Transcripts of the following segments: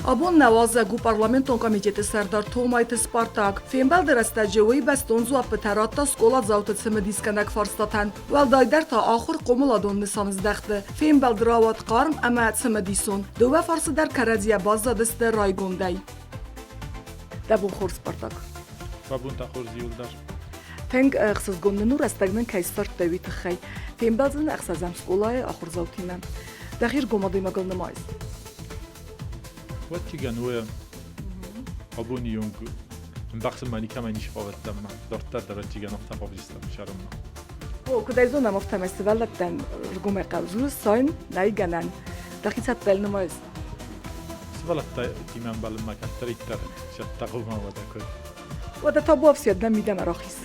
Abon Nawazegu Parlamenton Komiteti Serdar Tomayt Spartak Fembel derestecevi bestonzu apeteratta skola zavtetsimi diskenek farstatan Veldayder ta axır qomuladon nisanızdəxdi Fembel dravat qarm ama tsimidison Dove farsı der karadziya bazzadiste raygonday Dabun xor Spartak Babun ta xor ziyuldar Teng xsiz gonnunu restagnen kaysfart davit xay Fembelzin xsazam skolay axır zavtimen Daxir gomadı magalnamayız Wat je ganouë aboni jong mbaqsem mani kama nish qavattam dorta darati ganofta qobistam sharum O kudayzo namofta festivalatan rgome qavzu sayn nayganan daxitsat belnumayız Svalatta imam balma kattaritar shattaquma wa dakot Wada tabu afsiyaddan midam arakhis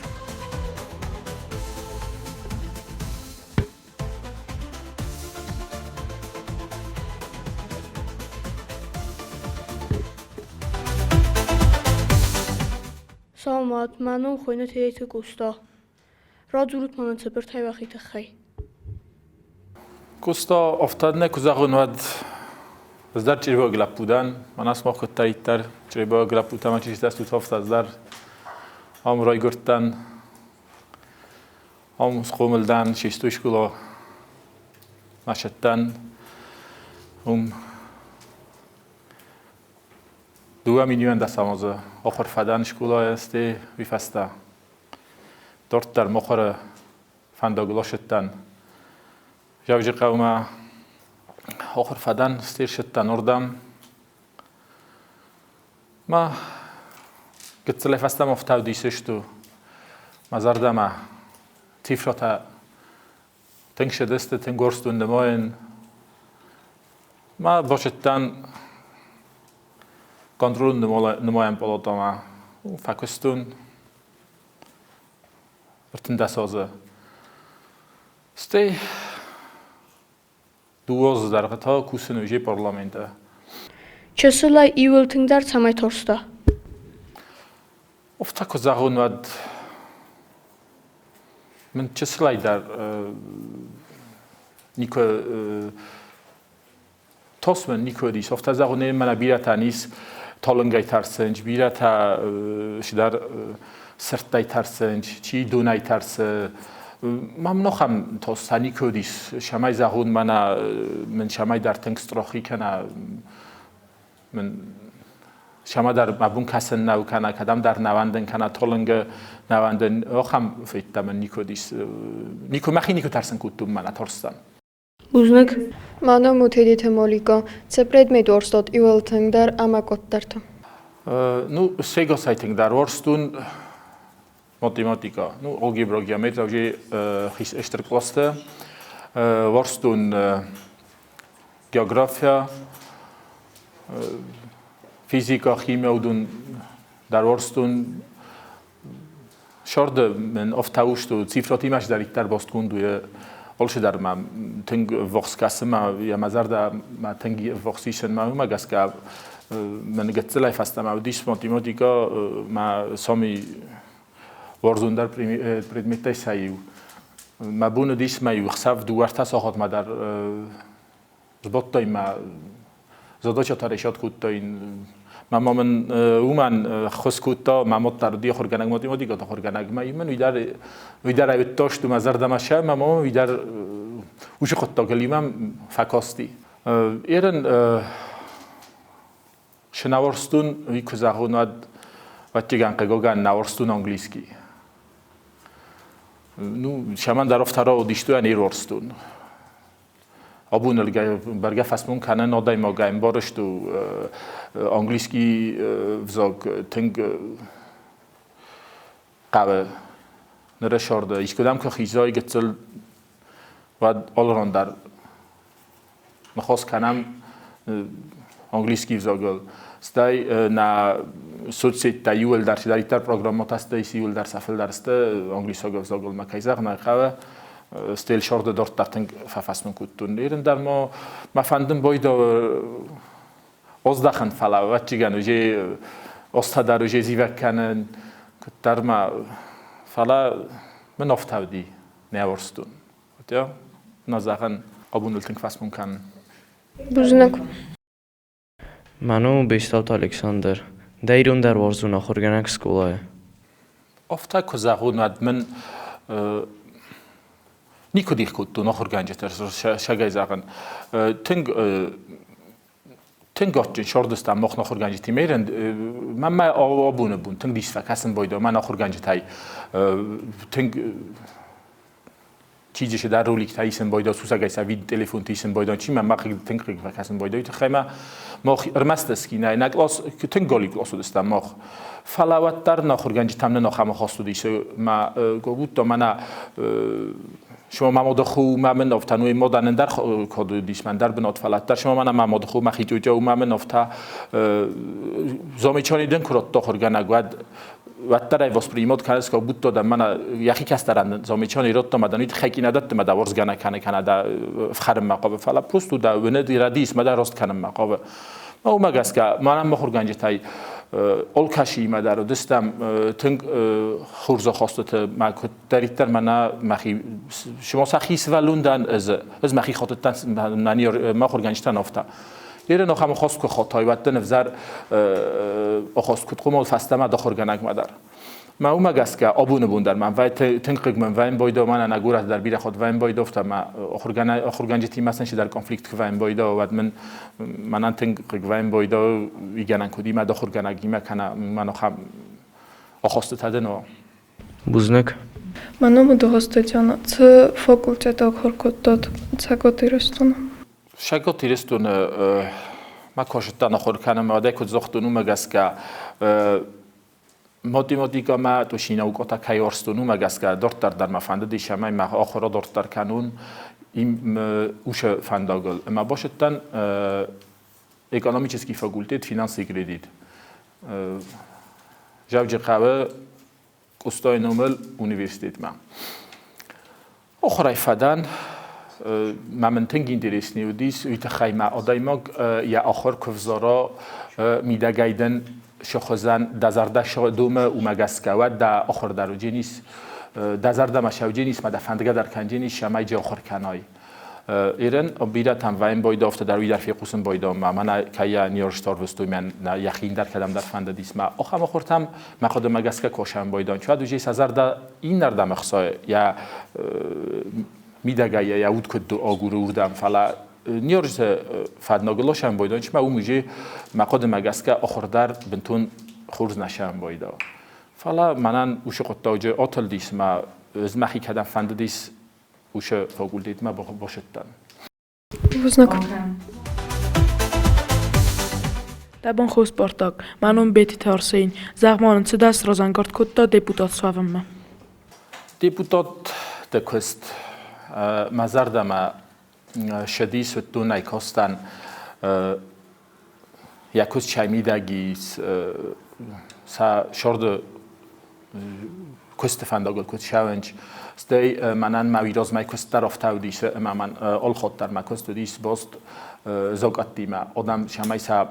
Salamat, mənim xoyna teyeti Gusta. Radurut mənə çəpər təvəxi təxəy. Gusta افتادن کزاغونواد زدار چریبا گلاب بودن من اسمه خود تاییدتر چریبا گلاب بودن من چیزی دست تو افتاد زدار هم رای گرتن هم سخوملدن شیستوش کلا مشتن هم 2 میلیون دست آموزه آخر فدان شکلای است ویفسته دارت در مخور فنداگلا شدن جوجی قومه آخر فدان استیر شدن اردم ما گتسلی فستم افتاد دیسشتو مزردم تیفرات تنگ شدست تنگورستون دماین ما باشدن کنترل نمایم پلاتما فکستون برتنده سازه ستی دوز در قطعه کوسنوژی پارلمانده Çəsəlay İvıltınдар çamay torsta. افتا کزاغون ود من چسلای در نیکو توسمن نیکو دیس افتا زاغونه من بیرتا نیس تالنگای ترسنج بیرتا شدار سرتای ترسنج چی دونای ترس ممنوع هم توسانی کودیس شمای زاغون من شمای در تنگستراخی کنه من شما در مبون کسن نو کنه کدام در نواندن کنه تالنگ نواندن آخم فیت من نیکودیس نیکو مخی نیکو ترسن کودم من ترسن Uznak. Mənə mütədiyyətə malika. Çəprət meyd orstad İvıltınдар ama qotdartı. Ну, сега сайтинг дар ворстун математика, ну, алгебра, геометрия уже хис эштер класста, ворстун география, физика, химия удун дар ворстун шорда мен офтаушту цифрати маш дар иктар босткундуе Olszy dar mam tęg wokskasy ma ja mazarda ma tęgi woksischen ma gaska men getzelai fasta ma dis matematika ma sami warzundar predmetai saiu ma bunu dis ma yuxsav duarta sohot ma dar zbottai ma zadача tarishot kuttain ma momen uman khoskutta ma motar di khorganag matematika ta khorganag ma imen vidar avtosh tu mazarda ma sha ma mom vidar ush khotta kelimam fakasti eren shnavorstun vikuzagунад ваттиган qegogan navorstun angliski nu shaman daroftaro dishtuan erorstun Abunel berge fasmon kanne nadaj magaim barıştu angliski vzog teng qave nere şarda işkudam ki xizay getsel و آلران در نخواست کنم انگلیسی وزاگل استای نا سوتسی تایول در شداری تر پروگرامات است ایول در سفل درست انگلیسی وزاگل مکیزه نخواه استیل شارد دارت در تنگ ففسمن کودتون ایرن در ما فندم باید ازدخن فلا و چیگن وجه استادر وجه زیوک کنن در ما فلا من افتادی نیاورستون یا نزاخن قبول تنگ فسمن کن Buznak. منو بیستات الکساندر دیرون در وارزون آخرگنک سکولای افتا کزاغون من نیکو دیخ کود تو نخورگنجه تر شگای زاغن تنگ آتجن شردستم مخ نخورگنجه تی میرند من آبونه بون تنگ دیس فکسن بایده من نخورگنجه تای تنگ چیزش در رولیک تایسن بایده سوسا گایسا وید تلفن تایسن بایده چی من مخی تنگ خیلی فکسن بایده تو خیمه مخ ارمستسکی نه نکلاس که تنگ گالی کلاسو دستم مخ فلاوت در نخورگنجه تام نه نخم خواستو دیشه ما گفت تو من شما مامود خو من نفتنوی مدن در کد دیش من در بنات فلات در شما من مامود خو مخیجو جو من نفتا زامیچانی دن کرات داخل نگود و ترای واس پریمات کارس که بود تو در من یکی کس درن زامیچانی رات مدنیت خیلی نداشت مد ورز گناه کنه در خرم مقابل فلا پروستو در وند ردیس مد راست کنم مقابل ما مگس که منم مخورگنجه تای اولکشی مدار و دستم تنگ خورزا خواستت ما کتریتر منا مخی شما سخیس ولوندن از مخی خاطر نانی ما خورگنجتن افتا یه نخم خواست که خاطای وقت نفذر خواست کت قوم فستم داخورگنگ مدار ما مگس که آبونه بوندر من وای تنگ من وایم بایدا من نگورت در بیر خود وایم بایدا افتا ما خورگنجتی مثلا شی در کنفلیکت که وایم بایدا و من تنگ وایم بایدا ویگنن کدی ما داخورگنگی ما کنه من نخم خواست تدنو بوزنک منو مدهاستیانا چه فاکولته آخر کداد چگاتی رستونه شگاتی رستونه ما کاشتن آخر کنم ما دکت زختونو مگس که مادی که ما تو شینا و کتا کیارستونو مگس که دارتر در مفنده دیشم ما آخرا دارتر کنون این اوش فنداگل اما باشدن اکونومیچسکی فاکولتیت فینانسی کردید جوجه قوه کستای نومل اونیورسیتیت ما آخرای فدان من تنگین درست نیودیس ویت خیمه آدایماگ یا آخر کفزارا میده گایدن شخصان دزارده شدوم و مگسکه و دا آخر دروجی نیست دزارده مشاوجی نیست مده فندگه در کنجی نیست شمای جا آخر کنای ایران بیرت هم وایم باید افت در ویدر فیقوسم باید من که نیارشتار وستوی من یخین در کدام در فند دیس ما آخر خورتم مقدم مگسکه کوشم باید چه دوجی سازرده این نرده مخصای یا میدگه یا اود کد آگور وردم فلا نیارش فدناگلوش هم باید چه ما اون میشه مقدم مگسکه آخر در بنتون خورز نشم باید فلا منن اوش قطعه آتل دیس ما از مخی کدام فند دیس اوش فاکولتیت ما باشدن. بوزنک. Дабон хус Спартак, манон бети тарсин, زغمان چه دست رازنگارد کد دا دیپوتات سوام ما. دیپوتات دکست مزردم شدیس و دو نیکاستن یکوز چایمیدگیس سا شرد کست فنداگل کد شاونج ستی منن مویراز می کست در افتاو دیشه اما من آل خود در مکست دیش باست زاگت دیمه آدم شمای سا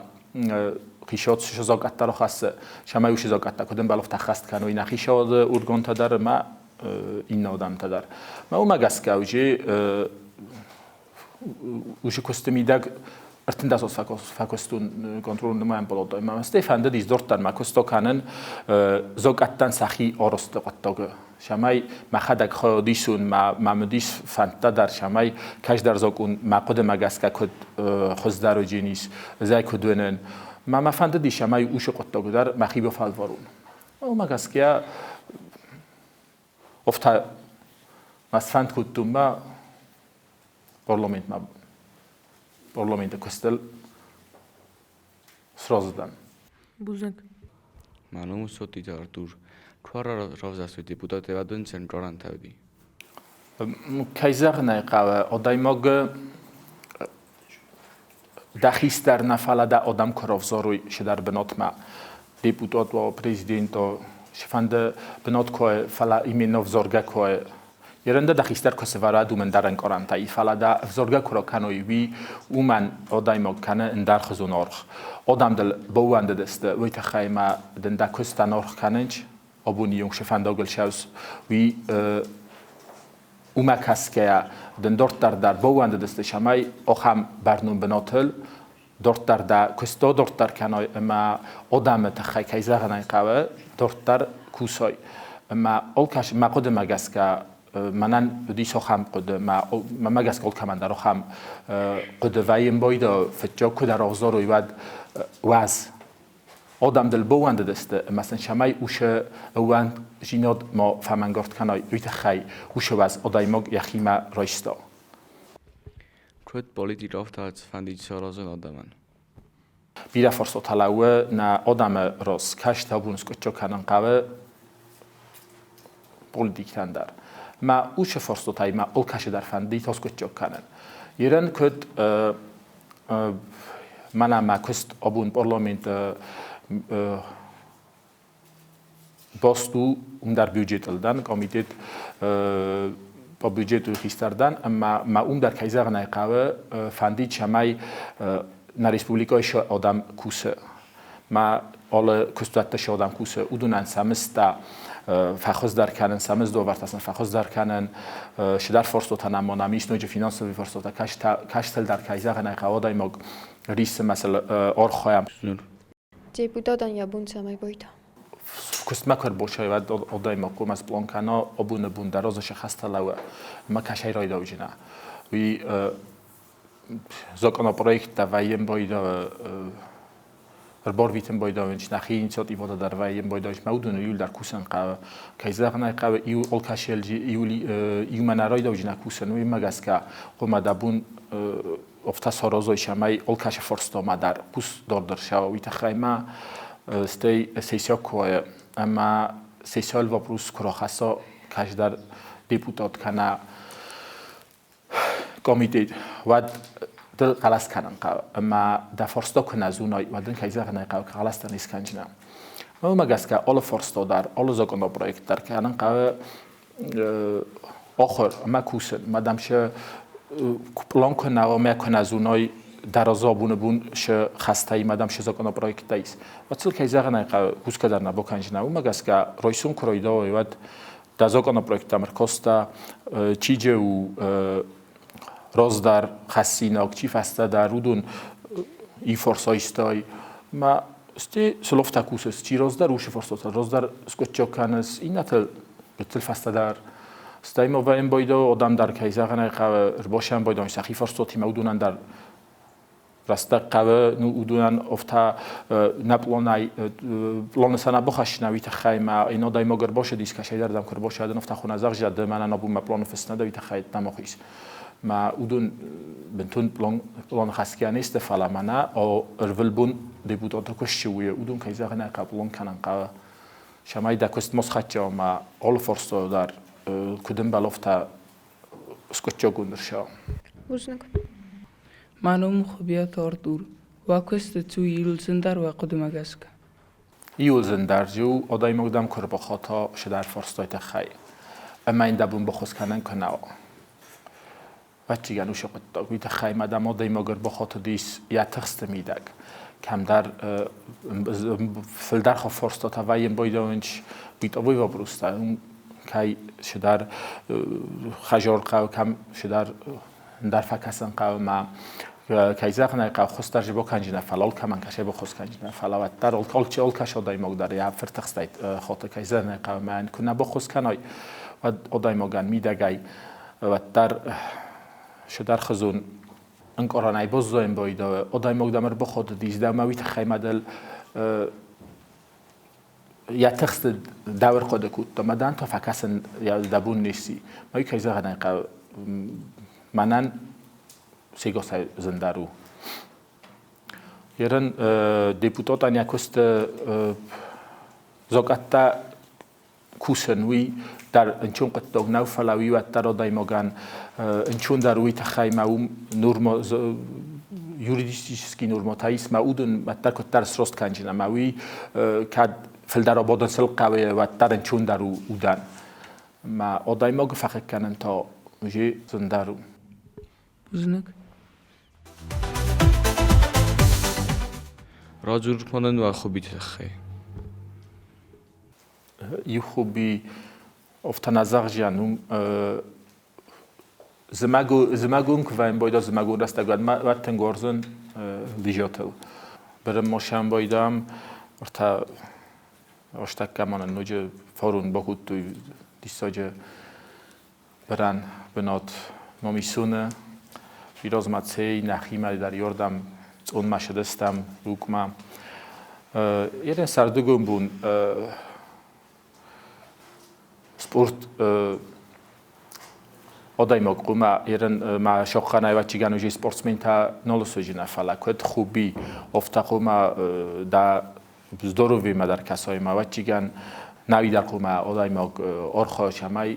خیشات شش زاگت در خاصه شمای وش زاگت تا کدوم بالافت خست کنه این خیشات اورگان تا در ما این آدم تا در ما او مگس که اوجی وش کست میدگ ارتن دست فکستون کنترل نمایم بالات ما استفاده دیز دارت در مکستا کنن زاگتن سخی آرست قطعه شمای مخدک خودیشون ممدیش فنتا در شمای کش در زاکون مقد مگس که کد خوز در و جینیس زای کدونن ما فنتا دی شمای اوش قطعه در مخیب فالوارون او مگس که افتا مسفند کدوم ما پارلمنت کستل سرازدن. بوزنک. منو سوتی دارتور. کارا راوزاستوی دیپوتات و دون سنترالن تودی. کایزر نایقاوه آدایماگ دخیست در نفعل دا آدم کارافزاروی شدر بنات ما دیپوتات و پرزیدنت و شفنده بنات که فلا ایمین افزارگه که یرنده دخیستر کسی ورا دومن درن کارن تایی فلا دا افزارگه کرا کنوی وی اومن آدایماگ کنه اندر خزون آرخ آدم دل باونده دسته وی تخیمه دنده کستن آرخ کننج آبونیون شفنداگل شوز وی اومک هست که دندارت در باونده دسته شمای آخم برنون بناتل dort da questo dort kanay ma odam تخی کیزه غنای قوه دورتر کوسای ما اولکش ما قد مگسکا منن دیشو خم قد ما مگس قل کمان درو خم قد ویم باید فتجا کد رازار و یاد واز آدم دل بوند دسته مثلا شمای اوش وان جیناد ما فهمنگارد کنای ویت خی اوش واز آدایماگ یخیما رایستا کد پلیتی رفت از فندی چرازن آدمان بیره فرصت حلوه نه آدم راست کشت هبونس کچو کنن قوه پلیتیک تندر ما اوش فرصت های ما اول کش در فندی تاس کچو کنن یرن کد من ما کست آبون پارلمنت باستو در بیوجت الدن کمیته با بیوجت رو خیستردن اما ما در کیزه غنای قوه فندی چمای na Republikaish آدم کوسه ما آل کستوتش آدم کوسه اودونن سمستا فخوز در کنن سمز دو ورتاسن فخوز در کنن شدر فرصتان اما نمیش نوچه فینانسوی فرصتا کشتل در کیزه غنای قوادای ما ریس مثلا آرخایم Deputadan jabunca bojta. کست مکر باشه و آدای ما کم از بلانکانا آبون بون درازش خسته لوه ما کشای رای داوجینه وی زاکانا پروژه ویم باید بار ویتم باید ونش نخی اینجات ایواد در ویم باید مودون یول در کوسن قا کیزه غنای قا ایو آلکاشل یولی ایو منارای داوجی نکوسن وی مگس که قم دبون افتا سرازای شمای آلکاش فرستا ما در کوس دار شوا ویت خیمه ستی سیسیا کوه اما سیسیال و پروس کراخسا کاش در دیپوتات کنه کمیته و دل خلاص کنن قا اما در فرستا کنه زونای و دن کیزه غنای قا خلاص تنیس کنجنا ما مگس که آل فرستا در آل زاکانا پروژه در کنن قا آخر ما کوسن مادامشه پلان کنه و ما کنه زونای درازا بون ش خسته مادام ش زاکانا پروژه تایس و تل کیزه غنای قا کوس که در نبا کنجنا و مگس که رایسون کرایدا و در زاکانا پروژه تمرکستا چیجه و راز در خسیناک چی فسته در رودون ای فرسایستای ما استی سلوف تکوسس چی راز در روش فرسات راز در سکوچا کنس این نتل بتل فسته در استی ما و این باید آدم در کیزه غنای قوه باشن باید سخی فرساتی مودونن در راسته قوه نودونن افتا نپلانای پلان سنا بخش نویت خیمه اینا دایما گر باشه دیسکشی دردم کر باشه دن افتا خونه زغ جد من نبود مپلان فسنا دویت خیت نماخیس ما اودون بنتون پلان خسکیان است فلامنا او اول بون دیپوتات کشیوی اودون کیزه غنای قبلون کنن قوه شمای دکست مسخچه ما آل فرستا در کدوم بلافتا اسکوچا گندرشا Uznak. Manum خوبیت آردور و کست تو یلزندر و قدمگسک. یلزندر جو آدای مقدم کر بخاطا شدر فرستای تخی. اما این دبون بخوز کنن کنه. و چی گنوش قطع بیت خی مدام آدای مگر بخاطا دیس یا تخست میدگ. کم در فلدر خو فرستا تا ویم بایدانش بیت آبوی و بروستا. که شدر خجار قو کم شدر در فکسن قو ما کیزه غنای قو خست در جبا کنجنه فلال کمان کشه بخوست کنجنه فلاوت در اول چه اول کش آدای مقدار یا فرتخستید خاطر کیزه غنای قو من کنه بخوست کنای و آدای مقدار میدگای و در شدر خزون انکارانای باز دایم باید آدای مقدار مر بخواد دیزده مویت خیمه دل یا تخست دور خود کود تا مدن تا فکسن یا دبون نیستی ما کیزه غنای قو منن سیگاس زنده رو یرن دیپوتات آنیا کست زاگتا کوسنوی در انچون قطع نو فلاوی و در آدای مگن انچون در روی تخیل ما نورما یوریدیسکی نورماتایس ما اودن متر کت در سرست کنجنه ماوی کد فلدر آبادن سل قوی و در انچون در اودن ما آدای مگ فقط کنن تا میشه زنده رو Uznak. راجور کنن و خوبی تخی یه خوبی افتان ازش جانم زمگون که ویم بایدا زمگون رستگاد ما تنگارزن لیجاتل برم ماشم بایدم ارتا اشتک کمان نوجه فارون باکود توی دیساجه برن بنات مامیسونه بیراز متسی نخیمه در یاردم اون مشدستم روکمم یه سردگون بون سپورت آدای مقوم ایران ما شاخانه و چیگانو جی سپورتسمن تا نلوسوجی نفعل کد خوبی افتخوم دا زدوروی ما در کسای ما و چیگان نوی در قوم آدای مق آرخاش همه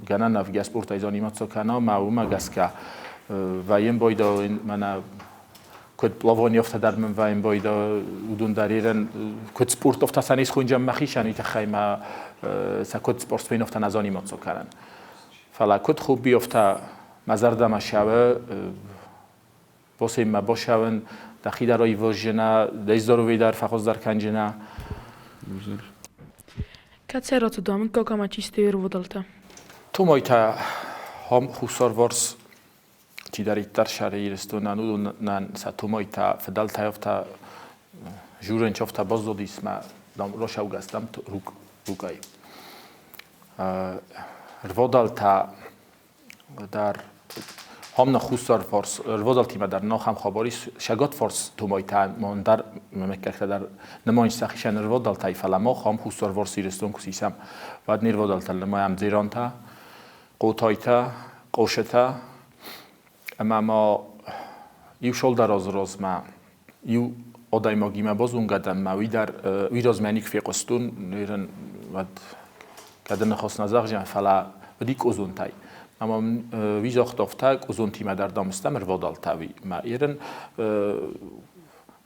گناه نفعی سپورت ایزانی ما سکنا ما اومد گسکه و این بایدا من کد پلوانی افت در من و این بایدا ودون در ایران کد سپورت افت سنیس خونجم مخیشانی تخیم سکوت سپورتسمن افت نزانی ما سکنن فلا کد خوب بیفته مزرد ما شوه باسه ما باشون دخیل در رای وجنا دیز داروی در فخوز در کنجنا Kad se dom kako ma čiste vodalta? تو مایتا هم خسار ورس تی در ایتر شهر ایرستون نانو نان ساتو مایتا فدال تایفتا جورن چافتا باز دو دیس ما دام روش اوگستم روکای ودالتا در هم نخوستار فارس ودالتی ما در ناخم خبری شگات فارس تو مایتا من در ممکن در نمایش سخیشن ودالتای فلما هم خوستار فارس ایرستون کسیسم و نیر ودالتا نمایم زیرانتا قوتایتا قوشتا اما ما یو شول در از ما یو آدای ماگی ما باز اون قدم ما وی راز منیک فی قستون نیرن و کدن نخواست نزاق جن فلا و دیک ازون تای اما وی زاخت افتاق ازون تیما در دامستم روادال تاوی ما ایرن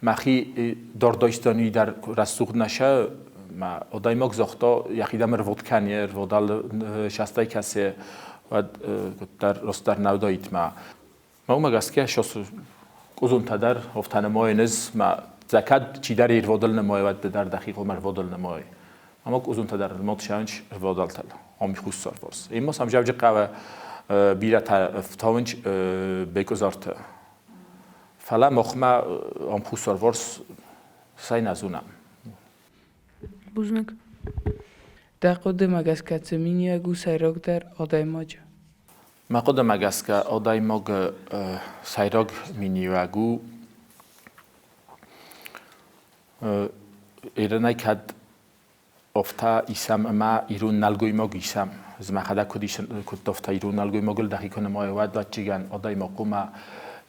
مخی داردایستانی در رسوق نشه ما آدای ماگ زاختا یخیدم رواد کنی روادال شستای کسی و در راست در نودایت ما اومد است که شاس ازون تدر افتان ماینز ما زکات چی در ایروادل نمای و در دقیق عمر وادل نمای اما ازون تدر ماتشانش روادل تل آمی خوش سر ورس این ما سمجاب قوه بیرت فتاونج بگذارت فلا مخما آم خوش سر ورس سعی نزونم Buznak. در قدم اگه کتمینی گو سیراک در آدای ماجه ما قدم اگه که آدای ماگ سیراک مینیوگو ایرانی کد افتا ایسم ما ایرون نلگوی ماگ ایسم از ما خدا کدیش کد افتا ایرون نلگوی ماگل دقیقاً ما یاد و چیگن آدای ماگوما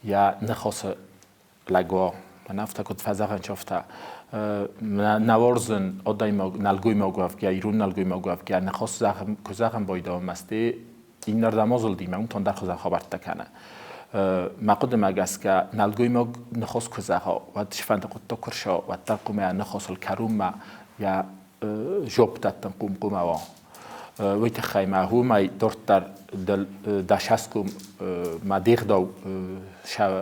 یا نخواست لگوا من افتا کد فضاقن چافتا نوارزن آدای ماگ نلگوی ماگوف که ایرون نلگوی ماگوف که نخواست زخم بایدام مسته این نردمازل دیم اون تون در خود خبرت کنه ما قدم اگه که نلگوی ماگ نخواست کزها و تشفند قطع کرشا و ترقم نخواست الکروم ما یا جوب تاتن قوم و وقتی خیمه هو ما دورت در داشتم ما دیگر دو شوا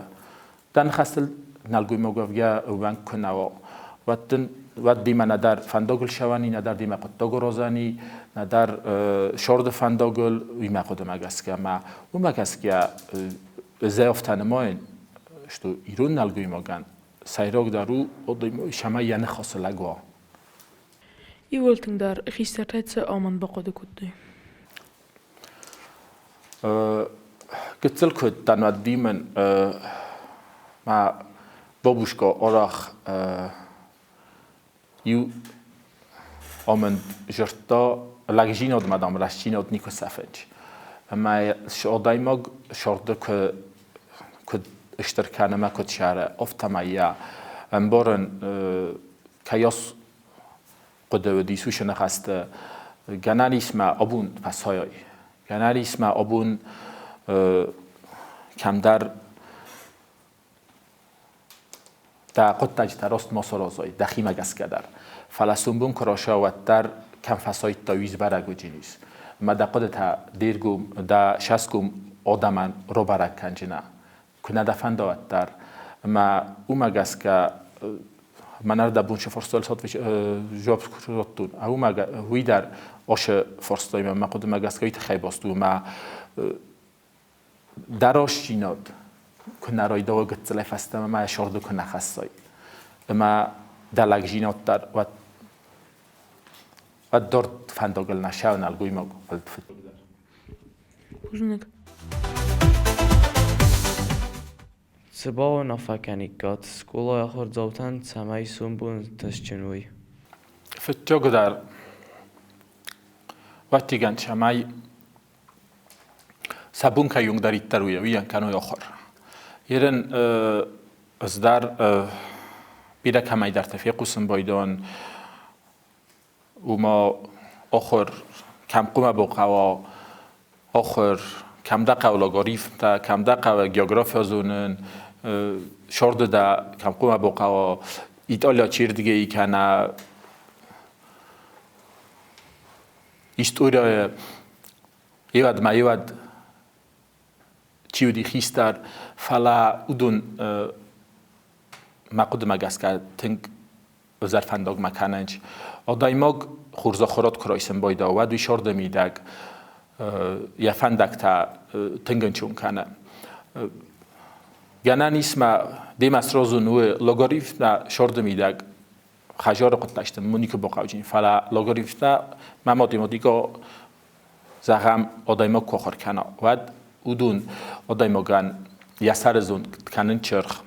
دن خستل نلگوی ماگوف یا وان کنه و دیما ندار فنداگل شوانی ندار دیما قطع گرازانی ندار شورد فنداگل ویما قدم اگه که ما اون اگه که زیافتن ماین شتو ایرون نلگوی ماگن سیراک دارو شما یه نخواست لگوا I volting daar gisteren se aman baqode kudde. Gitzel kut dan دیمن ما بابوشکا آرخ یو آمن جرتا لگجیناد مدام رشتیناد نیکو سفنج اما شادای ماگ شارده که اشترکانه ما کد شهره افتمایا انبارن کیاس قد و دیسوش نخست گنالیس ما آبون پسایی گنالیس ما آبون کم در قد تجتراست ماسرازای دخیم اگس کدر فلسطین کراشا و در کم فسای تاویز برگو جنیس ما دا قد تا دیرگم دا شسکم آدمان رو برگ کنجنا کنه دفن داد در ما اومگس که من اردا بونش فرستال سات وش جواب کردن اومگ وی در آش فرستای ما قد مگس که ایت خیباستو ما دراش جیناد کنه رای دو گتله فستم ما شرد کنه خسای ما دلگ جیناد در و دارد فنداگل نشون الگوی ما Ուզնեք։ Սբա նավականիկատ սկոլա ախոր ծավթան ցամայ սումբուն տաշչնուի։ فتوق در وقتی گن شمای سبون که یونگ دارید ترویه ویان کنوی آخر یرن از در بیره کمی در تفیه قسم بایدان و ما آخر کم قوم بقوا آخر کم دقه و لاگاریف تا کم دقه و گیوگرافیا زونن شارد دا کم قوم بقوا ایتالیا چیر دیگه ای کنه История евад маевад чиуди хистар фала удун мақуд магаска тинг озарфандог макананч одаймог хурзахорот кройсен бойда вад вишорда мидаг яфандак та тинганчун кана гананисма демас розу нуе логарифна шорда мидаг خجار قط نشتم منی که باقاوجین فلا لاگاریفتا ماتماتیکا زخم آدایما کوخر کنا ود اودون آدایما گن یسر زون کنن چرخ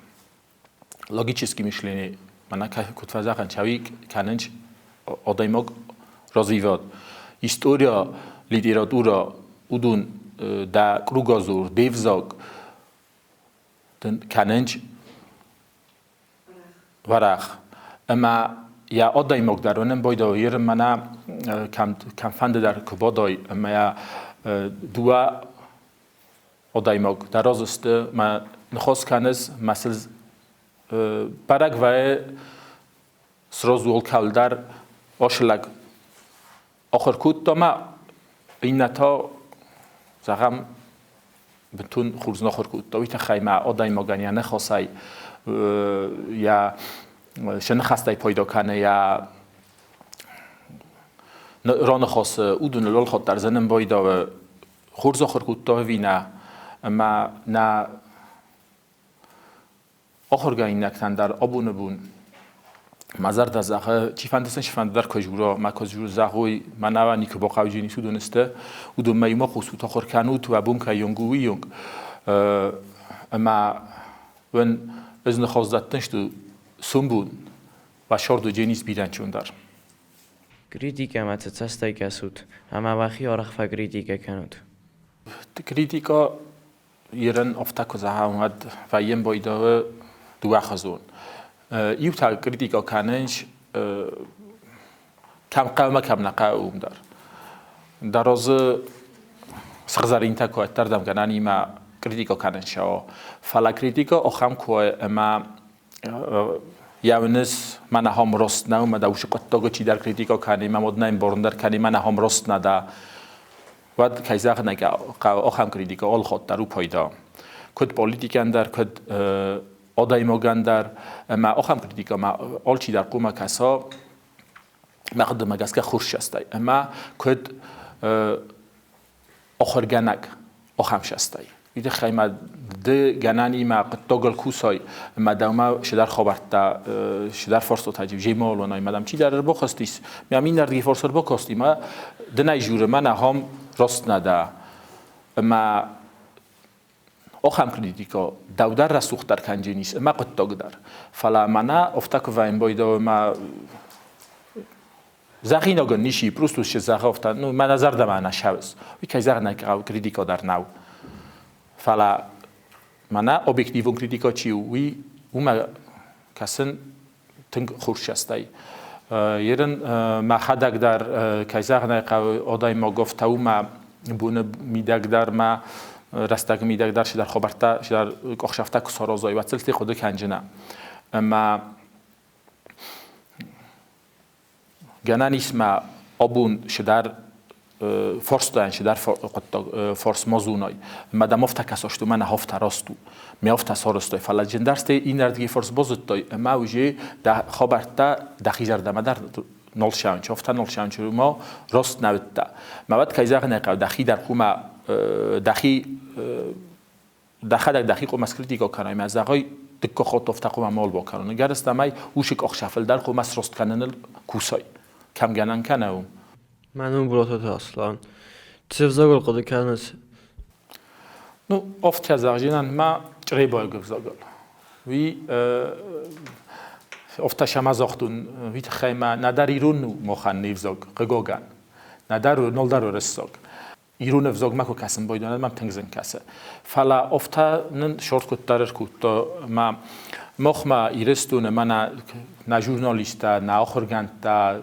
لاگیچسکی میشلینی من که کتفا زخن چوی کننچ آدایما رازیواد هیستوریا لیتراتورا اودون دا کروگازور دیوزاگ کننچ ورخ اما یا آدای مقدارانم باید آیر منه کم فند در کبادای اما یا دو آدای مقدار است ما نخواست کنز مثل برگ و سرازول کل در آشلگ آخر کود تا ما این نتا زغم بتون خورز نخور کود تا ویت خیمه آدای مقدار یا نخواستای یا شن خسته پیدا کنه یا ران خاص اودون لال خود در زنم بایدا و خورز آخر کوتا وینه اما نه آخر گاین نکتن در آبون بون مزار دزاخه چی فندسن چی فند در کجورا ما کجور زاوی من نوانی که با قوجینی سودونسته اودون میما خصوصا آخر کنوت و بوم که یونگوی یونگ اما ون از نخواست نشدو سومبون و شورد و جنیس بیرن چون در Կրիտիկա մացածաստայ կասուտ, համավախի արախվա կրիտիկա կանուտ։ کریتیکا ایران افتاکو زهاومد و یم بایدا دو خزون ایو تا کریتیکا کننش کم قوم کم نقاوم در از سخزارین تا کوه تردم کنانی ما کریتیکا کننشا فلا کریتیکا آخام کوه اما یاونس من هم راست نه اومده وش قطعا چی در کریتیکا کنی من مد نیم باردر کنی من هم راست نده ود کایزاق نگه آخام کریتیکا آل خود درو پایدا کد پولیتیکن در کد آدایموگن در ما آخام کریتیکا ما آل چی در قوم کسا مقدم مگس که خورش استی اما کد آخرگنگ آخام شستی ایده خیمه ده گنانی ما قطعال کوسای مدام شدار خبرت شدار فرصت تجیب جمال و نای مدام چی در با خستیس میامین در دیگه فرصت با کاستی ما دنای جوره من هم راست نده ما آخام کریتیکا دودر رسوخ در کنجی نیست ما قطع در فلا منا افتک و این بایدا ما زخی نگن نیشی پروستوس چه زخ افتاد نو من نظر دم نشوز وی کی زخ نکاو کریتیکا در نو فلا منا اوبجکتیو کریتیکا چی وی اوما کسن تنگ خورش استی یرن ما خدک در کی زخ نکاو آدای ما گفت او ما بونه میدک در ما رستگ میدک در شدر خبرتا شدر کخشفته کسارازای و تلتی خود کنجنه اما گنان اسم آبون شدر فرس داشت شدر فرس مازونای مدام افت کساشتو من هفت راستو می افت سارستو فلا جندرست این اردی فرس بازدای ما وجه ده خبرتا دخیزر دم در نال شانچ افت نال شانچ رو ما راست نبوده ما بعد کایزاق نکرد دخی در کوم دخی دخل دقیق و مسکریتی که کنیم از آقای دکه خود افتقو مال با کنن گرست مای وشک آخشافل در خو مس رست کنن کوسای کم گنن کنه منم برات اصلا تفزاگل قد کنس نو افت از آجینن ما چری باید گفزاگل وی افت شما زختون وی تخیمه ندار ایرون مخن نیفزاگ قگوگن ندار نل دار رساگ ایرون افزاگ مکو کسم بایدانه من تنگزن کسه فلا افتا نن شورت کت دارر کت ما مخما ایرستون من نه ژورنالیستا نه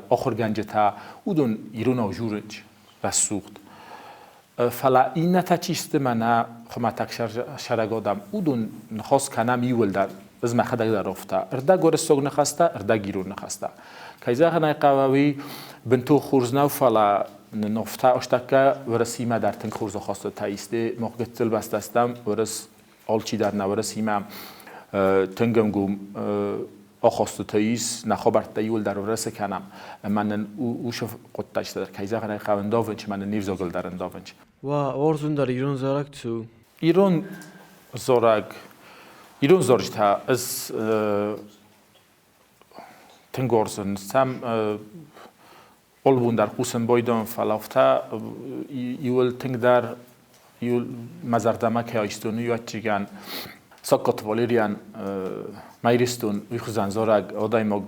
آخرگنجتا اودون ایرون آجورج رسوخت فلا این نتیجست من خما تکشر شرگادم اودون نخواست کنم ایول در از مخدک در افتا اردا گورستوگ نخسته اردا گیرون نخسته کایزه خنای قواوی بنتو خورزناو فلا نفتا اشتکه ورسیمه در تنگ خورز خواسته تایسته موقعتل بست استم ورس آلچی در نورسیمه تنگم گم آخواسته تایس نخبرت تایول در ورس کنم من اوش قطعش در کایزه خنای قوانداونچ من نیفزاگل در انداونچ و ارزون در ایران زارک تو ایران زارجتا از تنگورزن سم olbun der kusen boydan falafta yul ting der yul mazardama ke aistonu yatchigan sakot valerian mayristun ukhzan zorag odaymog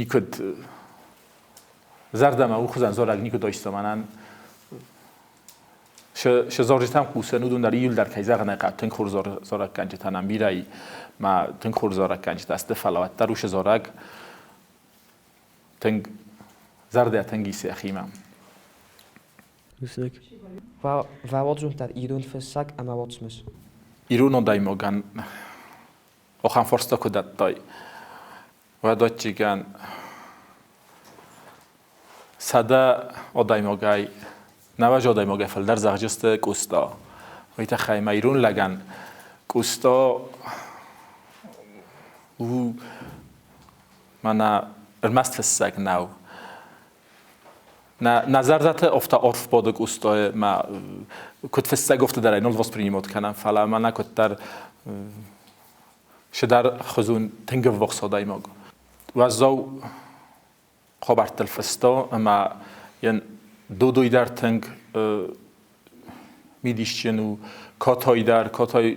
nikod zardama ukhzan zorag nikod aistamanan شزارجتم کوسن ودون در یول در کیزه غنقه تنگ خور زارک کنج تنم بیرای ما تنگ خور زارک کنج دست فلاوت در روش زارک تنگ زرده تنگی سیخیمم. و wat zo'n daar Iran versak en maar wat smis. Iran ondai mogan ocham forsta kudat tay و دادچیگن ساده ondai mogay نواج آدای مگفل در زخجست کوستا ویت خیمه ایرون لگن کوستا و من ارمست فسگ نو نظر ذات افتا عرف بود کوستا ما کت فسگ افتا در اینال واسپرینیموت کنم فلا من نکت در شدر خزون تنگف وقت آدای مگ و زو خبرت الفستا اما ین دوی در تنگ میدیشتن و کاتای در کاتای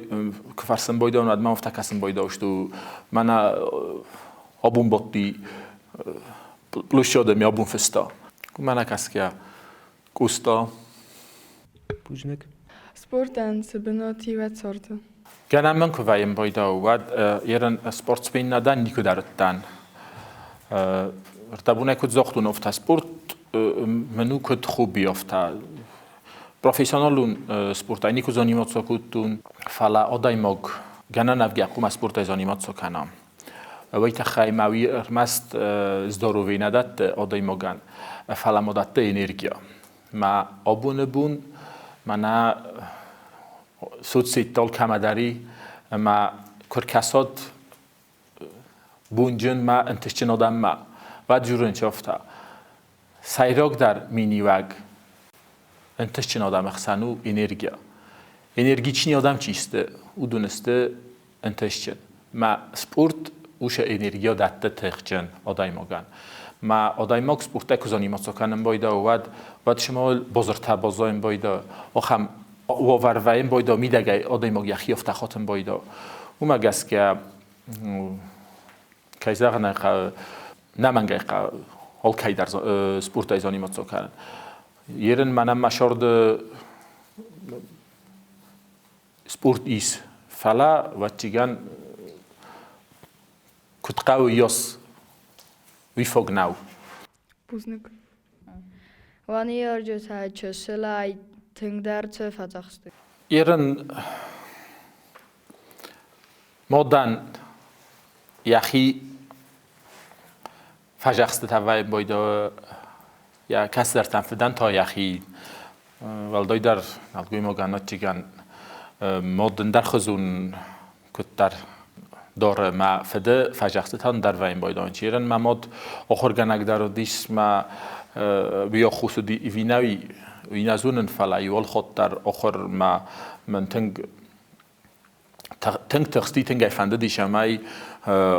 کفرسن بایدان و من افتا کسن بایداشت و من آبون باتی پلوش شده می آبون فستا من کس که کوستا بوجنک Sporten se benoti vetsorten. گنم من کویم بایدا و یرن سپورت بین ندن نیکو دارتن ارتبونه کد زختون افتا سپورت منو کد خوبی افتا پروفیسیونالون سپورت اینی که زنیمات سکوتون فلا آدای مگ گنن افگی قوم سپورت زنیمات سکنم ویت خیمه‌وی ارمست زداروی نداد آدای مگن فلا مدت انرژیا ما آبون بون من سود سیتال کمداری ما کرکسات بونجن ما انتشتن آدم ما و جورن چافتا سایراک در مینیوگ انتشتن آدم خسانو انرژی چنی آدم چیسته او دونسته انتشتن ما سپورت اوش انرژیا داده تخجن آدای مگن ما آدای مگ سپورت کزانی مسکنم بایدا و شما بازرتا بازایم بایدا آخم واروایم بایدا میدگای آدای مگ یخی افتخاتم بایدا او مگس که کایزاق نمانگای حال کی در سپورت ایزانی مسکن یرن منم مشارد سپورت ایس فلا و چیگن کت قوی یاس ویفوگ ناو. Buznik. Wanneer je het je slide ting daar te verzachten. ایران مدن یخی فجأت توای بایدا یا کس در تنفدن تا یخی ولدای در نلگوی مگنات چیگن مدن در خزون کت در داره ما فده فجأت تان در وین بایدان چیرن ما مد آخر گنگ در دیس ما بیا خوص دی ویناوی این از اون فلای ول خود در آخر ما من تنگ تختی تنگ افنده دیشمای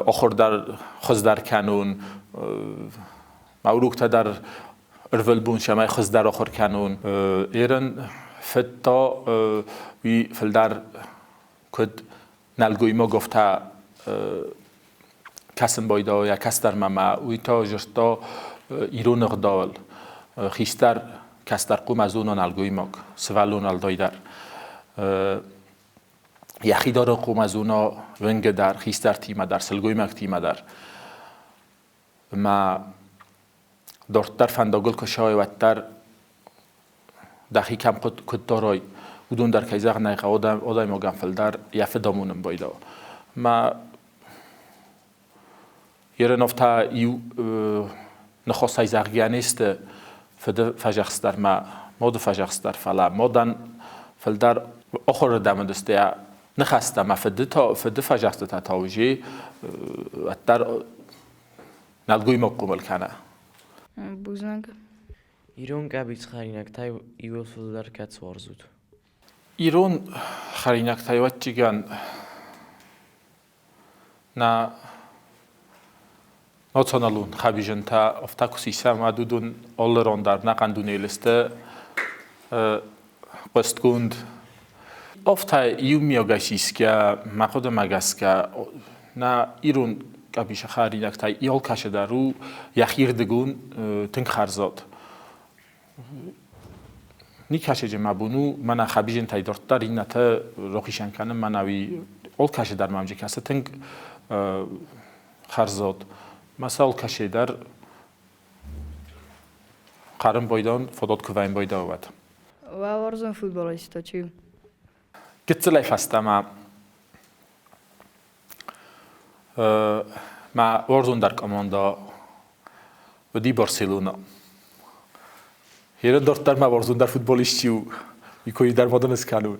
آخر در خز در کنون موروکت در ارول بون شمای خز در آخر کنون ایران فتا وی فلدر کد نلگوی ما گفته کسم بایدا یا کس در مما وی تا جرتا ایرون اقدال خیستر کس در قوم از اون نلگوی ما سوالون الدای در یخی داره قوم از اونا ونگ در خیستر تیمه در سلگوی مک تیمه در ما دارتر فنداگل کشای و در دخی کم کد دارای بودون در کیزاق نیقه آدای ما گنفل در یفه دامونم بایدا ما یه نفتا ایو نخواست های زغگیه نیست فده فجخست در ما دو فجخست در فلا ما دن فل در آخر دم دسته نخسته ما فده فجخست تا تاوجی در نلگوی ما قومل کنه بوزنگ ایران گابیت خرینک تای ایول فلدر کت وارزود ایران خرینک تای وقت چیگن نه ناتونالون خبیجن تا افتا کسیسه ما دودون آلران در نقندون ایلسته قست گوند افتا ایو میاگشیست که مقود مگست که نه ایران گابیش خرینک تای ایال کشه در رو یخیر دگون تنگ خرزاد نی کشه جمع بونو من خبیجن تای دارت در این نتا روخیشن کنم منوی آل کشه در ممجه کسه تنگ خرزاد مثال کشه در قرم بایدان فداد کوین بایدا بود و وارزون فوتبالیستا چی؟ گت لایف هستم ما وارزون در کاماندا و دی بارسلونا هیرن دارت در ما وارزون در فوتبالیستی و یکوی در مادن اسکانون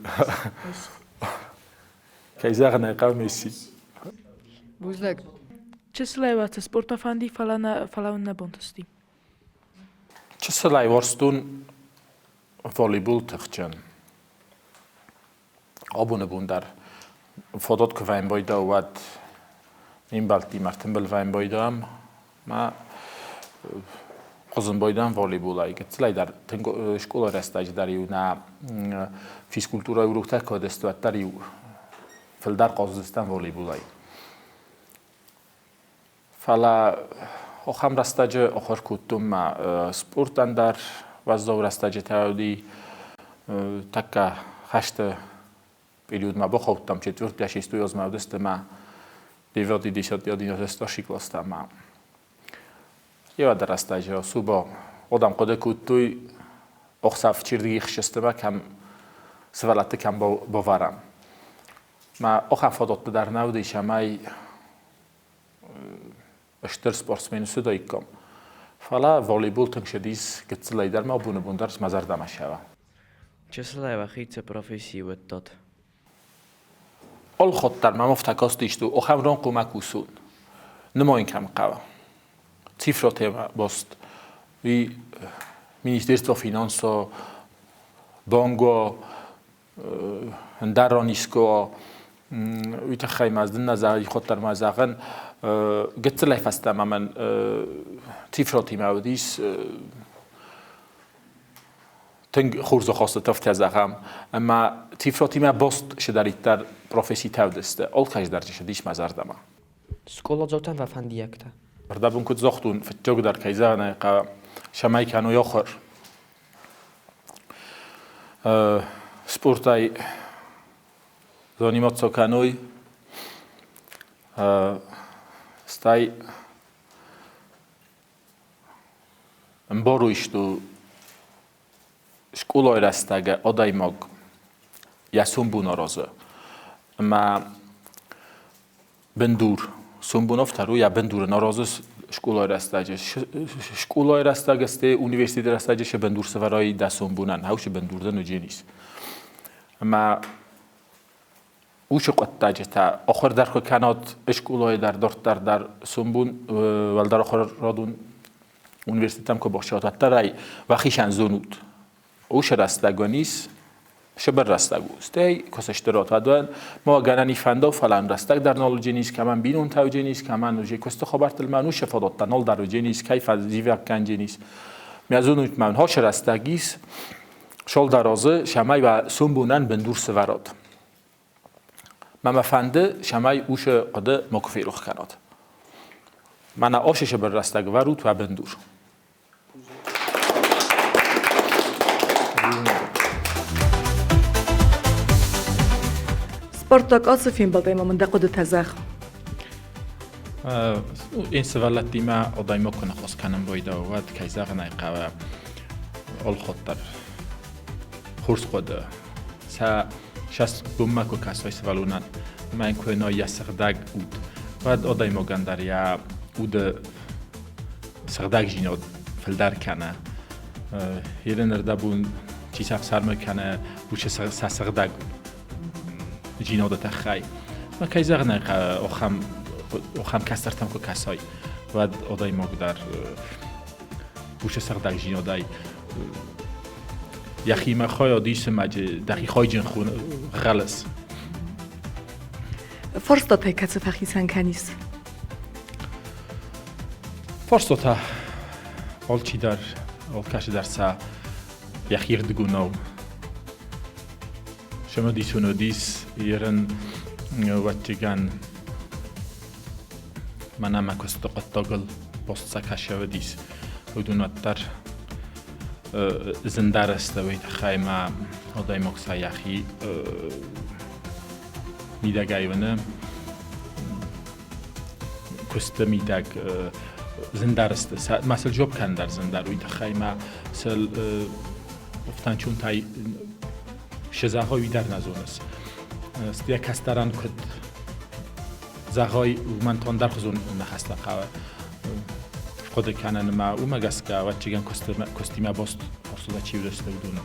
کیزاق نیقه میسی بوزنگ چه سلایوات سپورت افندی فلاون نبانتستی چه سلای وارستون والیبول تخچن آبونه بون در فادات که وین بایده ود این بلتی مرتن بل وین بایده هم ما قزن بایده هم والیبول هایی گت سلای در شکول رستاج داریو نه فیسکولتورای وروکتر که دستوات داریو فلدر قازدستان والیبول هایی فلا آخام رستاج آخر کتم سپورتن در وزداو رستاج تاودی تکه خشت پیریود ما بخوتم چطورت پیشیستوی از مودست ما بیوادی دیشت یادی نزستا شکلسته ما یه در رستاج صوبا آدم قده کتوی اخصاف چیردگی خشسته ما کم سوالت کم باورم ما آخام فادات در نودی شمای اشتر سپورتسمن سودای کم فلا والیبول تنگ شدیس گتسلای در ما بونه بوندرس مزار دمشوا چه سلای وقتی چه پروفسی ود داد آل خود در ما مفتکاستیش تو آخر ران قومک وسون نما این کم قوا سیفرات باست وی مینیسترstvo فینانسا بانگو درانیسکو وی تخیم از دن نزاری خود در مزاقن گت لایف هستم من تیفراتی مودیس تنگ خورز خواست تفت از اخم اما تیفراتی ما باست شدارید در پروفسی تودسته آل کاش درجه شدیش مزار دما سکولا جوتن و فندیکته بردابون کد زختون فتجوگ در کیزا نه شمای کانو یاخر سپورتای زانیمات سکانوی stay boruish tu szkołoj rastaga odaj mog ja sumbu noroze ma bendur sumbu noftaru ja bendur noroze szkołoj rastaga ste uniwersytet rastaga się bendur sewaroi da sumbunan haushi bendur da nujenis ma اوش قطعه تا آخر در کنات اشکولای در دارت در سنبون ول در آخر رادون اونیورسیتم که باشه تا ترای وخیشان زنود اوش رستگانیس شبر رستگوست ای کسشترات ادوان ما گنانی فندا فلان رستگ در نال جنیس که من بینون تاو جنیس که من وجه کست خبرت المنوش فدات نال در جنیس کیف از زیوک کن جنیس میازون من هاش رستگیس شال درازه شمای و سنبونن بندور سورات من فنده شمای اوش قده مکفی روخ کناد من آشش بر رستگ و روت و بندور سپارتاک آس فیمبلدای ما من دقود تزخ این سوالت دیما آدای ما کنه خواست کنم باید آود که زغ نیقه آل خود در خورس خود شست بومه که کسای سوالونن من کنه یا سغدگ بود باید آدای ما گندر یا بود سغدگ جیناد فلدر کنه یه نرده بون چی سر میکنه بوش سغدگ جیناد تخای ما که زغ نیقه آخام کسرتم که کسای باید آدای ما در بوش سغدگ جینادای یخی ما خواهی آدیش مجه دقیق خواهی جن خون غلس فرصتا تای کسی فخیسن کنیس فرصتا آل چی در آل کش در سا یخیر دگوناو شما دیسونو دیس یرن واتیگان منم اکست قطعال باست سکش و دیس ودونات در زندار است و خیمه آدای مکسای یخی میدگای ونه کست میدگ زندار است مثل جوب کن در زندار وی خیمه سل افتان چون تای شزاهای در نزون است استیا کستران کد زاهای من تون در خزون نخست قوه خود کنن ما او مگس که وقتی کستیم باست فرصت چی ورسته بدون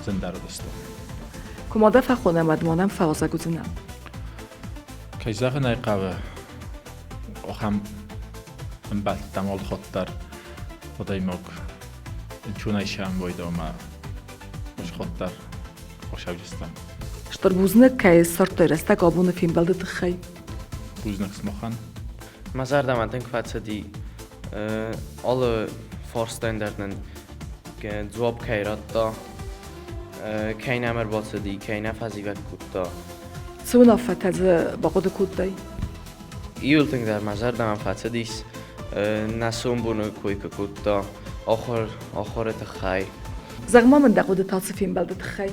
زنده رو دسته. کماده فخونه مدمانم فوازه گزینم. که زاغ نیقه آخام بعد دمال خود در خدای ماک چون ایشم باید ما مش خود در خوشحال جستم. شتر بوزنک که سرت رسته قابون فیلم بلده تخی. بوزنک سمخان. مزار دامن تنگ فاتسدی alle voorstanders که جواب کیرات دا کی نمر باتسدی کی نفذی و کوتا سونا فتز با خود کود دای ایول تنگ در مزار دامن فاتسدیس نسوم بونو کوی که کوتا آخر تخای زغما من دقود تاس فیلم بلده تخی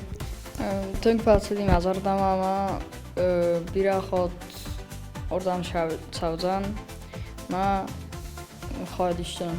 تنگ فاتسدی مزار دامن بیرا خود اردام شوزان ما خواهدیشتم